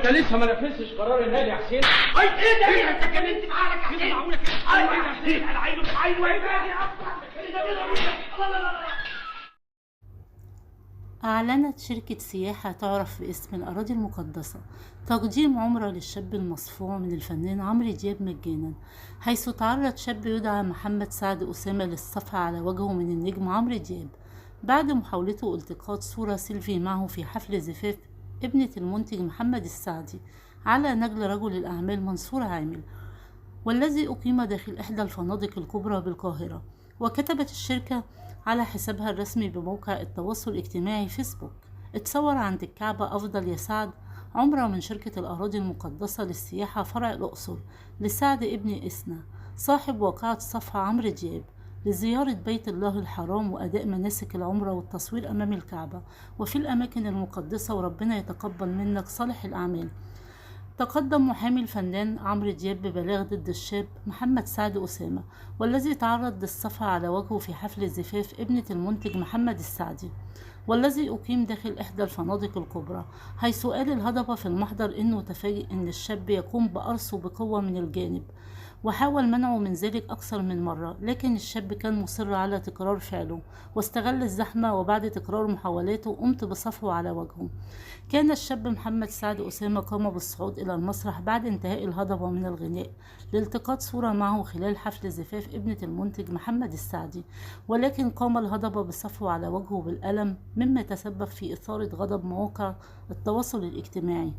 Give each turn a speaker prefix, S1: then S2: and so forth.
S1: انت لسه ما نفذتش قرار النادي يا حسين.
S2: اي ايه ده؟ انت اتكلمت معاك يا حسين؟ معقوله كده؟ ايوه يا حسين، انا عايزه ايه يا
S3: أعلنت شركة سياحة تعرف باسم الأراضي المقدسة تقديم عمرة للشاب المصفوع من الفنان عمرو دياب مجانا، حيث تعرض شاب يدعى محمد سعد أسامة للصفعة على وجهه من النجم عمرو دياب بعد محاولته التقاط صورة سيلفي معه في حفل زفاف ابنة المنتج محمد السعدي على نجل رجل الأعمال منصور عامل، والذي أقيم داخل إحدى الفنادق الكبرى بالقاهرة. وكتبت الشركة على حسابها الرسمي بموقع التواصل الاجتماعي فيسبوك: اتصور عند الكعبة أفضل يا سعد، عمرة من شركة الأراضي المقدسة للسياحة فرع الأقصر لسعد ابن إسنا صاحب واقعة صفحة عمرو دياب لزيارة بيت الله الحرام وأداء مناسك العمرة والتصوير أمام الكعبة وفي الأماكن المقدسة، وربنا يتقبل منك صالح الأعمال. تقدم محامي الفنان عمرو دياب ببلاغ ضد الشاب محمد سعد أسامة، والذي تعرض للصفعة على وجهه في حفل زفاف ابنة المنتج محمد السعدي، والذي أقيم داخل إحدى الفنادق الكبرى، حيث قال الهضبة في المحضر إنه تفاجئ إن الشاب يقوم بقرصه بقوة من الجانب، وحاول منعه من ذلك أكثر من مرة، لكن الشاب كان مصر على تكرار فعله واستغل الزحمة، وبعد تكرار محاولاته قمت بصفعه على وجهه. كان الشاب محمد سعد أسامة قام بالصعود إلى المسرح بعد انتهاء الهضبة من الغناء لالتقاط صورة معه خلال حفل زفاف ابنة المنتج محمد السعدي، ولكن قام الهضبة بصفعه على وجهه بالقلم، مما تسبب في إثارة غضب مواقع التواصل الاجتماعي.